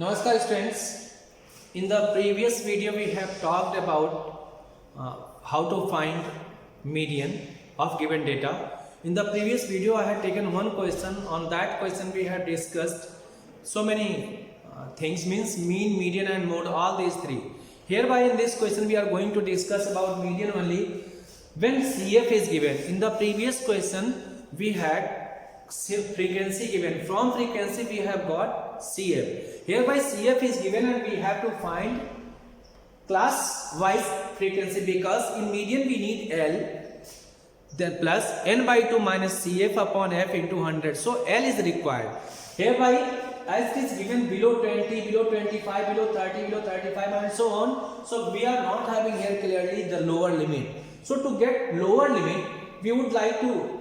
Namaskar students. In the previous video we have talked about how to find median of given data. In the previous video I had taken one question. On that question we have discussed so many things, means mean, median and mode, all these three. Hereby in this question we are going to discuss about median only when CF is given. In the previous question we had frequency given. From frequency we have got CF. Hereby CF is given and we have to find class wise frequency, because in median we need L, then plus n by 2 minus CF upon F into 100. So L is required. Hereby as it is given below 20, below 25, below 30, below 35 and so on. So we are not having here clearly the lower limit. So to get lower limit we would like to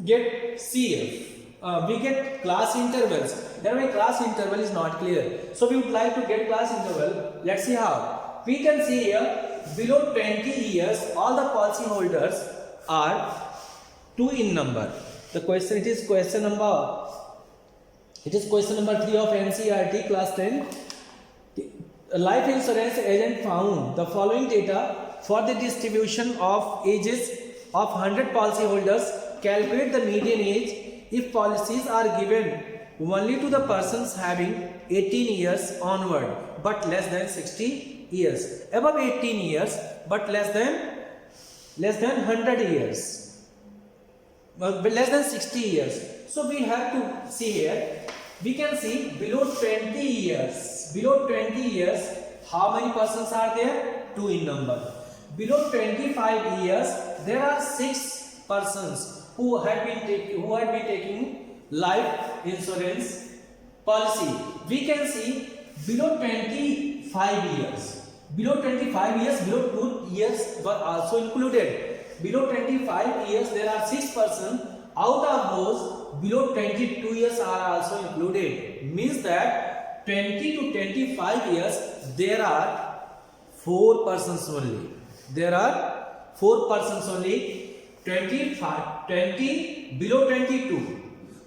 get CF. We get class intervals. Then my class interval is not clear. So we would like to get class interval. Let's see how. We can see here below 20 years all the policy holders are 2 in number. The question, it is question number 3 of NCERT class 10. Life insurance agent found the following data for the distribution of ages of 100 policy holders. Calculate the median age if policies are given only to the persons having 18 years onward but less than 60 years, above 18 years but less than 100 years, but less than 60 years. So we have to see here, we can see below 20 years how many persons are there? 2 in number. Below 25 years there are 6 persons who had been taking life insurance policy. We can see below 25 years, below 2 years were also included. Below 25 years there are 6 persons. Out of those below 22 years are also included. Means that 20 to 25 years there are 4 persons only. There are 4 persons only. 20 below 22.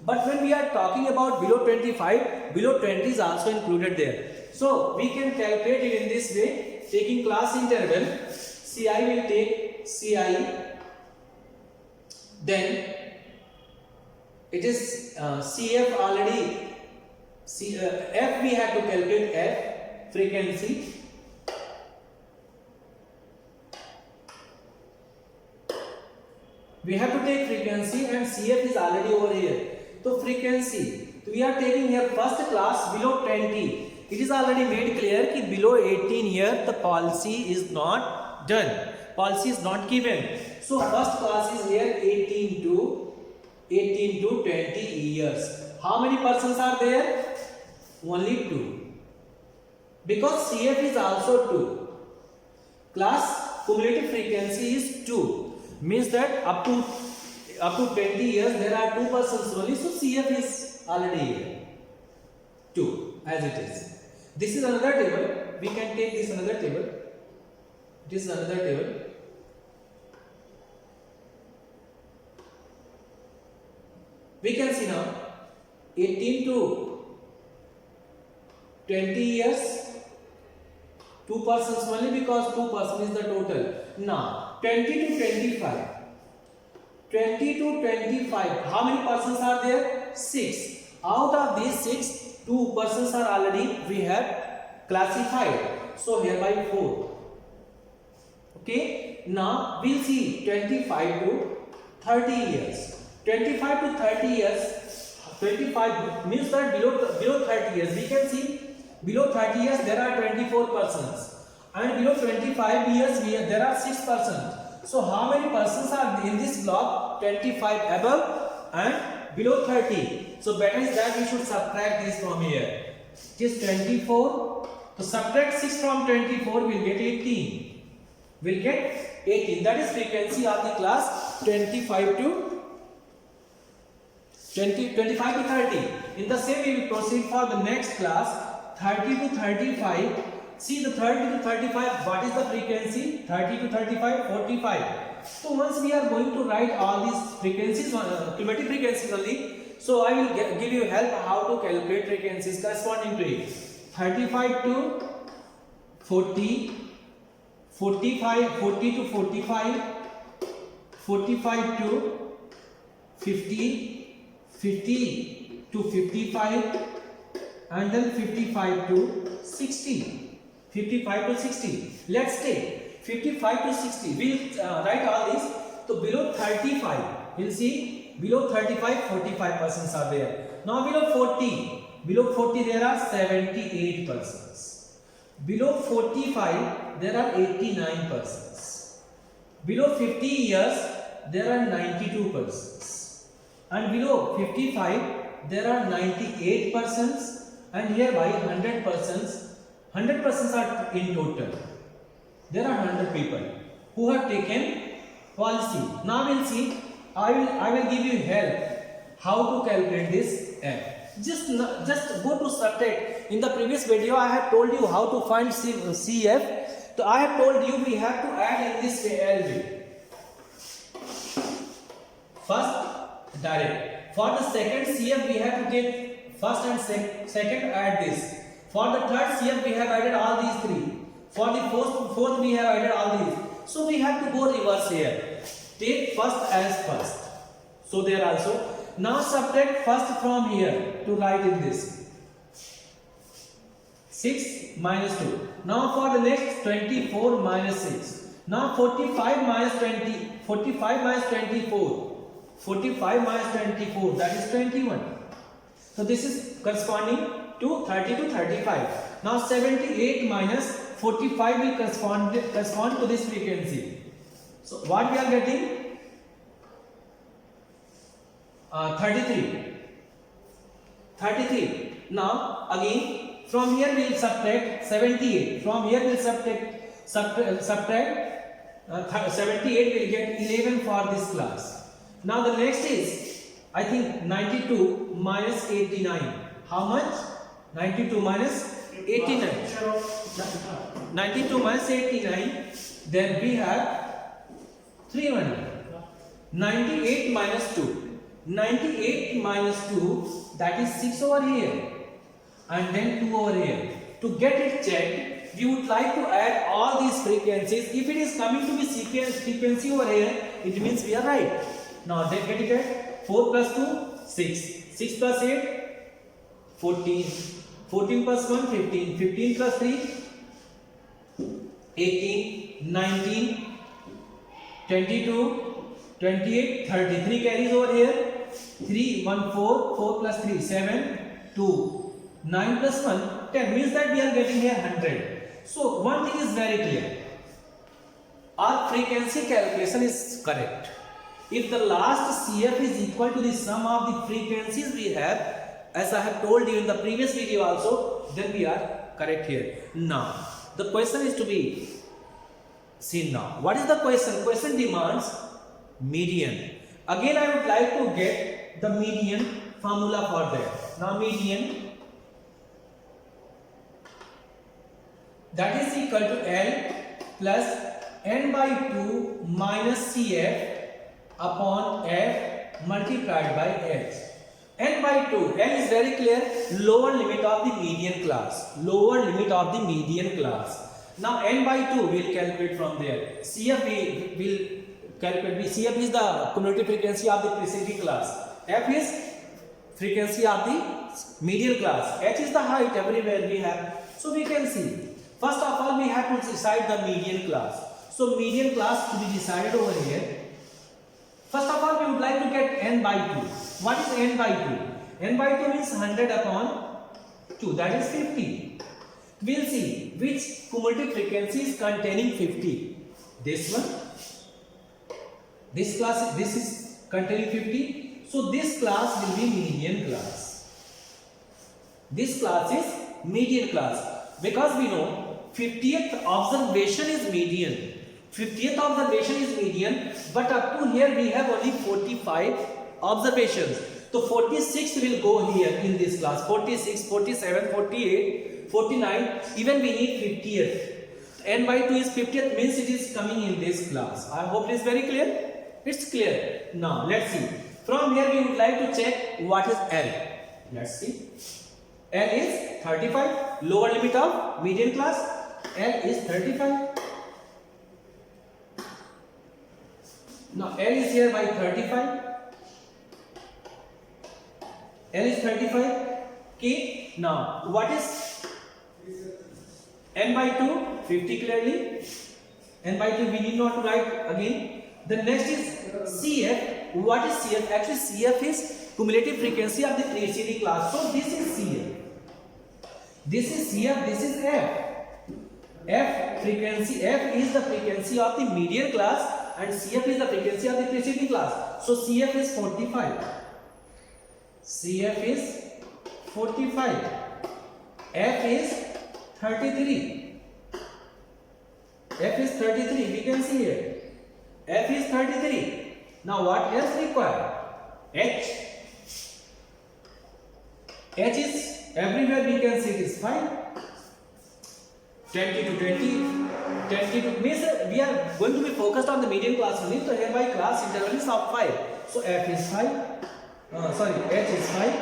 But when we are talking about below 25, below 20 is also included there. So we can calculate it in this way, taking class interval. CI will take CI, then it is CF already. F we have to calculate F, frequency. We have to take frequency and CF is already over here. So frequency, we are taking here first class below 20. It is already made clear that below 18 years the policy is not done. Policy is not given. So first class is here 18 to 20 years. How many persons are there? Only 2. Because CF is also 2. Class cumulative frequency is 2. Means that up to 20 years there are 2 persons only. So CF is already here 2 as it is. This is another table. We can take this another table. This is another table. We can see now 18 to 20 years 2 persons only, because 2 persons is the total. Now 20 to 25. 20 to 25. How many persons are there? 6. Out of these 6, 2 persons are already we have classified. So hereby 4. Okay. Now we'll see 25 to 30 years. 25 to 30 years. 25 means that below 30 years. We can see below 30 years there are 24 persons, and below 25 years there are 6 persons. So how many persons are in this block? 25 above and below 30. So better is that we should subtract this from here. It is 24. So subtract 6 from 24, we will get 18. We will get 18. That is frequency of the class 25 to 30. In the same way we proceed for the next class 30 to 35. See the 30 to 35, what is the frequency? 30 to 35, 45. So once we are going to write all these frequencies, cumulative frequencies only, So I will give you help how to calculate frequencies corresponding to it. 35 to 40, 45, 40 to 45, 45 to 50, 50 to 55, and then 55 to 60. 55 to 60. Let's take 55 to 60. We'll write all these. So below 35, we'll see below 35, 45% are there. Now below 40 there are 78%. Below 45, there are 89%. Below 50 years, there are 92%. And below 55, there are 98%. And hereby 100% are in total. There are 100 people who have taken policy. Now we'll see. I will give you help how to calculate this F. Just go to subtract. In the previous video, I have told you how to find CF. So I have told you we have to add in this LV. First, direct. For the second CF, we have to take first and second, add this. For the third CF, we have added all these three. For the fourth, we have added all these. So we have to go reverse here. Take first as first. So there also. Now subtract first from here to write in this. 6 minus 2. Now for the next 24 minus 6. Now 45 minus 20. 45 minus 24. 45 minus 24. That is 21. So this is corresponding to 30 to 35. Now 78 minus 45 will correspond to this frequency. So what we are getting? 33. 33. Now again from here we will subtract 78. From here we will subtract 78 will get 11 for this class. Now the next is, I think, 92 minus 89. How much? 92 minus 89. 92 minus 89. Then we have 300. 98 minus 2. 98 minus 2, that is 6 over here. And then 2 over here. To get it checked, we would like to add all these frequencies. If it is coming to be frequency over here, it means we are right. Now then get it at 4 plus 2, 6. 6 plus 8, 14. 14 plus 1, 15. 15 plus 3, 18. 19. 22. 28. 33 carries over here. 3, 1, 4. 4 plus 3, 7. 2. 9 plus 1, 10. Means that we are getting here 100. So one thing is very clear. Our frequency calculation is correct. If the last CF is equal to the sum of the frequencies we have, as I have told you in the previous video also, then we are correct here. Now, the question is to be seen now. What is the question? Question demands median. Again, I would like to get the median formula for that. Now, median, that is equal to L plus n by 2 minus CF upon F multiplied by H. N by 2, N is very clear, lower limit of the median class. Lower limit of the median class. Now N by 2 we will calculate from there. CF we will calculate. CF is the cumulative frequency of the preceding class. F is frequency of the median class. H is the height everywhere we have. So we can see. First of all, we have to decide the median class. So median class to be decided over here. First of all, we would like to get n by 2. What is n by 2? N by 2 means 100 upon 2. That is 50. We will see which cumulative frequency is containing 50. This one. This class, this is containing 50. So this class will be median class. This class is median class. Because we know 50th observation is median. 50th observation is median, but up to here we have only 45 observations. So 46 will go here in this class. 46, 47, 48, 49, even we need 50th. N by 2 is 50th, means it is coming in this class. I hope it is very clear. It's clear. Now let's see. From here we would like to check what is L. Let's see. L is 35. Lower limit of median class. L is 35. Now L is here by 35. L is 35. Okay. Now what is n by 2? 50 clearly. N by 2 we need not to write again. The next is CF. What is CF? Actually CF is cumulative frequency of the preceding class. So this is CF. This is CF. This is F. F frequency. F is the frequency of the median class and CF is the frequency of the preceding class. So CF is 45. CF is 45. F is 33. F is 33. We can see here. F is 33. Now what else required? H. H is everywhere we can see it is 5. 20 to 20. 20 to means we are going to be focused on the median class only. So here by class interval is of 5. So F is 5. H is 5.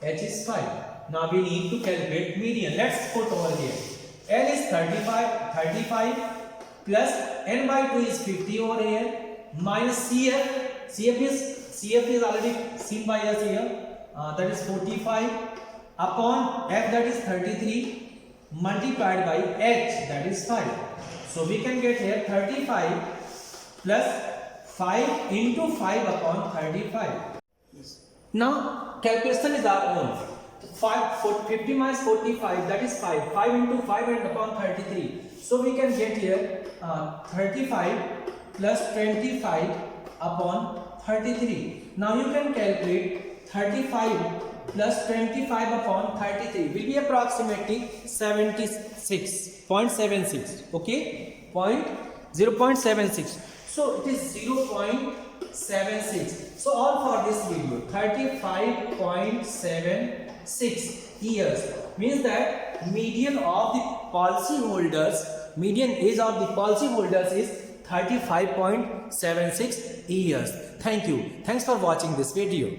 H is 5. Now we need to calculate median. Let's put over here. L is 35 plus n by 2 is 50 over here minus CF. CF is already seen by us here. That is 45 upon F, that is 33 multiplied by H, that is 5. So we can get here 35 plus 5 into 5 upon 35. Now calculation is our own. 50 minus 45, that is 5. 5 into 5 and upon 33. So we can get here 35 plus 25 upon 33. Now you can calculate 35 plus 25 upon 33 will be approximately 76.76. Okay, 0.76. So it is 0.76. So all for this video 35.76 years means that median of the policy holders, median age of the policy holders is 35.76 years. Thank you. Thanks for watching this video.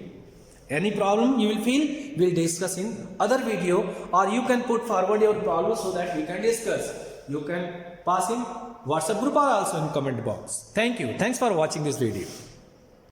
Any problem you will feel, we'll discuss in other video, or you can put forward your problem so that we can discuss. You can pass in WhatsApp group or also in comment box. Thank you. Thanks for watching this video.